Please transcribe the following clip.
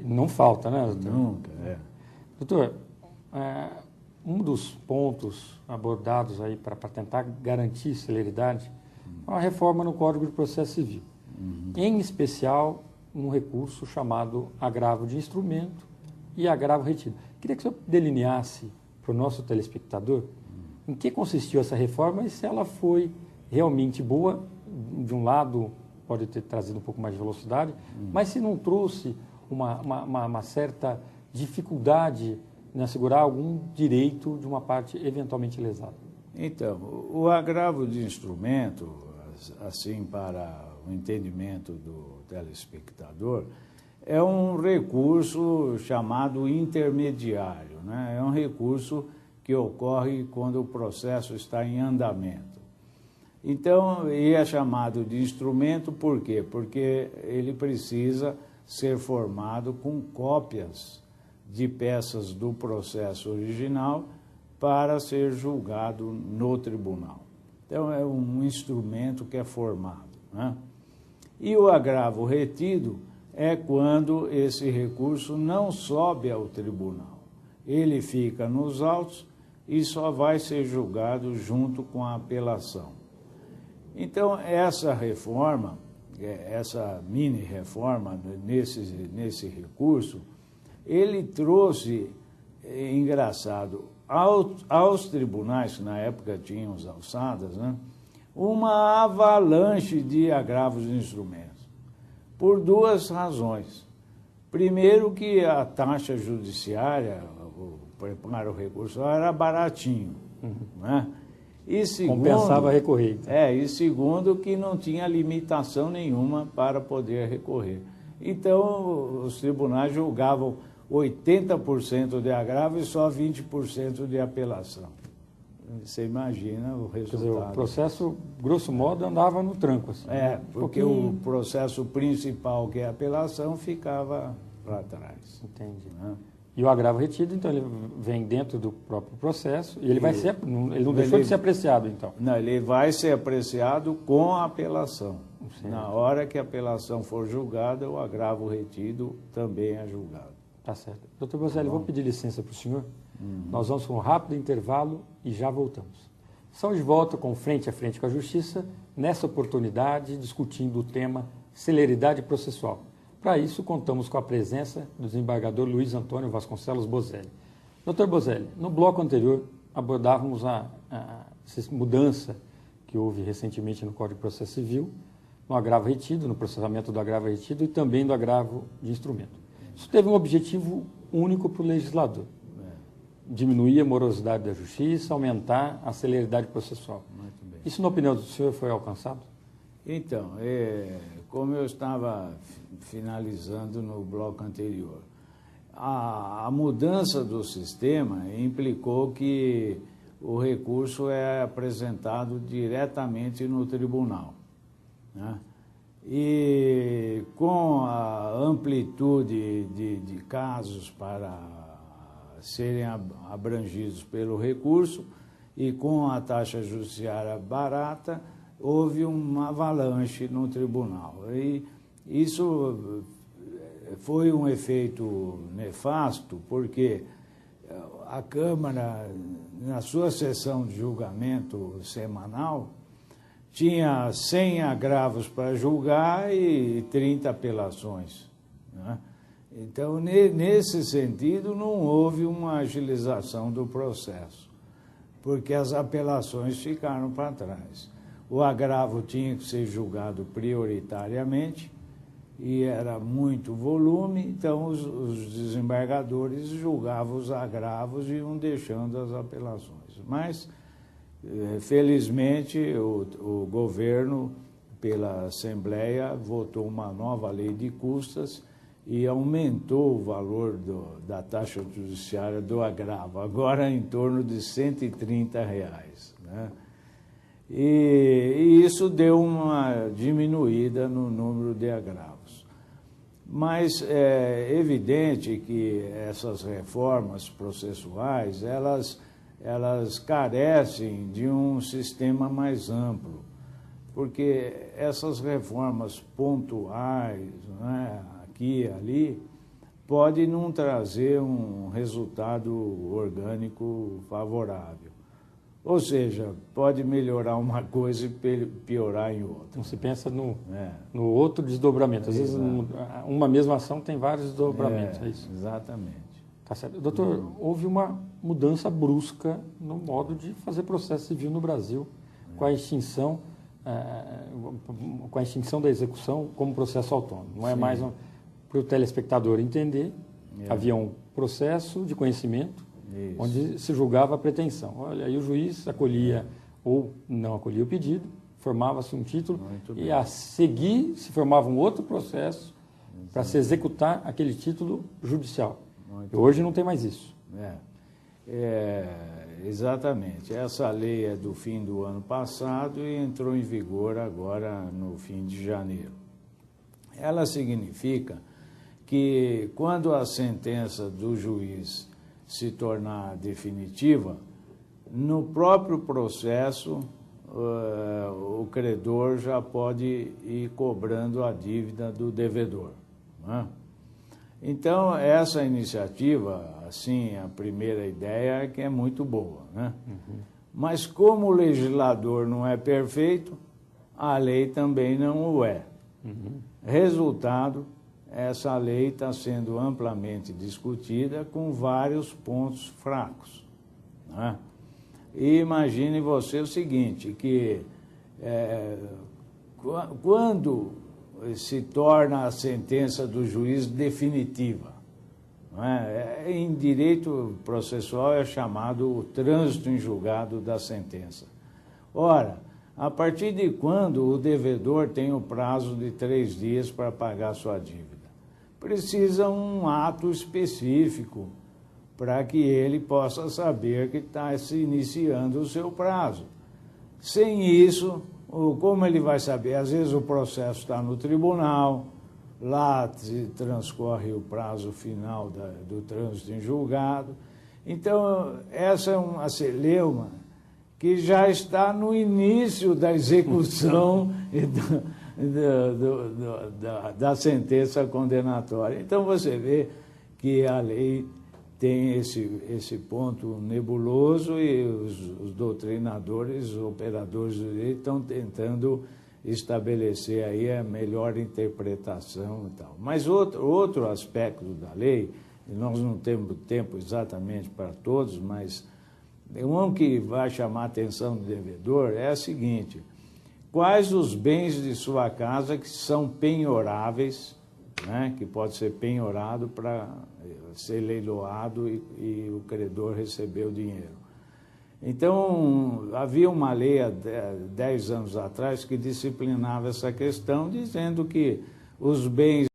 Não falta, né, doutor? Nunca, Doutor, um dos pontos abordados aí para tentar garantir celeridade é uma reforma no Código de Processo Civil. Em especial, um recurso chamado agravo de instrumento e agravo retido. Queria que o senhor delineasse para o nosso telespectador em que consistiu essa reforma e se ela foi realmente boa. De um lado, pode ter trazido um pouco mais de velocidade, mas se não trouxe uma certa dificuldade em assegurar algum direito de uma parte eventualmente lesada. Então, o agravo de instrumento, assim para o entendimento do telespectador, é um recurso chamado intermediário, né? É um recurso que ocorre quando o processo está em andamento. Então, e é chamado de instrumento por quê? Porque ele precisa ser formado com cópias de peças do processo original para ser julgado no tribunal. Então, é um instrumento que é formado, né? E o agravo retido é quando esse recurso não sobe ao tribunal. Ele fica nos autos e só vai ser julgado junto com a apelação. Então, essa reforma, essa mini-reforma nesse recurso, ele trouxe, engraçado, aos tribunais, que na época tinham as alçadas, né, uma avalanche de agravos de instrumentos, por duas razões. Primeiro, que a taxa judiciária, para o recurso, era baratinho, né? E segundo, compensava recorrer. Então. E segundo, que não tinha limitação nenhuma para poder recorrer. Então, os tribunais julgavam 80% de agravo e só 20% de apelação. Você imagina o resultado. Quer dizer, o processo, grosso modo, andava no tranco. Assim, porque o processo principal, que é a apelação, ficava para trás. Entendi. Né? E o agravo retido, então, ele vem dentro do próprio processo e ele vai ser, ele não deixou de ser apreciado, então. Não, ele vai ser apreciado com a apelação. Certo. Na hora que a apelação for julgada, o agravo retido também é julgado. Tá certo. Doutor Bozelli, vou pedir licença para o senhor. Nós vamos para um rápido intervalo e já voltamos. Estamos de volta com Frente a Frente com a Justiça, nessa oportunidade discutindo o tema celeridade processual. Para isso, contamos com a presença do desembargador Luiz Antônio Vasconcelos Bozelli. Doutor Bozelli, no bloco anterior abordávamos essa mudança que houve recentemente no Código de Processo Civil, no agravo retido, no processamento do agravo retido e também do agravo de instrumento. Isso teve um objetivo único para o legislador: diminuir a morosidade da justiça, aumentar a celeridade processual. Muito bem. Isso, na opinião do senhor, foi alcançado? Então, como eu estava finalizando no bloco anterior, a mudança do sistema implicou que o recurso é apresentado diretamente no tribunal, né? E com a amplitude de casos para serem abrangidos pelo recurso e com a taxa judiciária barata, houve uma avalanche no tribunal. E isso foi um efeito nefasto, porque a Câmara, na sua sessão de julgamento semanal, tinha 100 agravos para julgar e 30 apelações, né? Então, nesse sentido, não houve uma agilização do processo, porque as apelações ficaram para trás. O agravo tinha que ser julgado prioritariamente e era muito volume, então os desembargadores julgavam os agravos e iam deixando as apelações. Mas, felizmente, o governo, pela Assembleia, votou uma nova lei de custas e aumentou o valor da taxa judiciária do agravo, agora em torno de R$ 130, né? E isso deu uma diminuída no número de agravos. Mas é evidente que essas reformas processuais, elas carecem de um sistema mais amplo, porque essas reformas pontuais, né, aqui e ali, pode não trazer um resultado orgânico favorável. Ou seja, pode melhorar uma coisa e piorar em outra. Então, se pensa no outro desdobramento. Às vezes, uma mesma ação tem vários desdobramentos, é isso? Exatamente. Tá certo. Doutor, houve uma mudança brusca no modo de fazer processo civil no Brasil, com a extinção da execução como processo autônomo. Não é mais para o telespectador entender. Havia um processo de conhecimento, onde se julgava a pretensão. Olha, aí o juiz acolhia ou não acolhia o pedido, formava-se um título e a seguir se formava um outro processo para se executar aquele título judicial. Hoje não tem mais isso. Exatamente. Essa lei é do fim do ano passado e entrou em vigor agora no fim de janeiro. Ela significa que quando a sentença do juiz se tornar definitiva, no próprio processo o credor já pode ir cobrando a dívida do devedor, né? Então, essa iniciativa, assim, a primeira ideia é que é muito boa, né? Mas como o legislador não é perfeito, a lei também não o é. Resultado, essa lei está sendo amplamente discutida com vários pontos fracos, né? E imagine você o seguinte, que quando se torna a sentença do juiz definitiva, não é? Em direito processual é chamado o trânsito em julgado da sentença. Ora, a partir de quando o devedor tem o prazo de 3 dias para pagar sua dívida? Precisa um ato específico para que ele possa saber que está se iniciando o seu prazo. Sem isso, como ele vai saber? Às vezes o processo está no tribunal, lá se transcorre o prazo final do trânsito em julgado. Então, essa é uma celeuma que já está no início da execução da sentença condenatória. Então, você vê que a lei tem esse ponto nebuloso e os doutrinadores, os operadores do direito estão tentando estabelecer aí a melhor interpretação e tal. Mas outro aspecto da lei, e nós não temos tempo exatamente para todos, mas um que vai chamar a atenção do devedor é a seguinte: quais os bens de sua casa que são penhoráveis, né, que pode ser penhorado para ser leiloado e o credor receber o dinheiro. Então, havia uma lei há 10 anos atrás que disciplinava essa questão, dizendo que os bens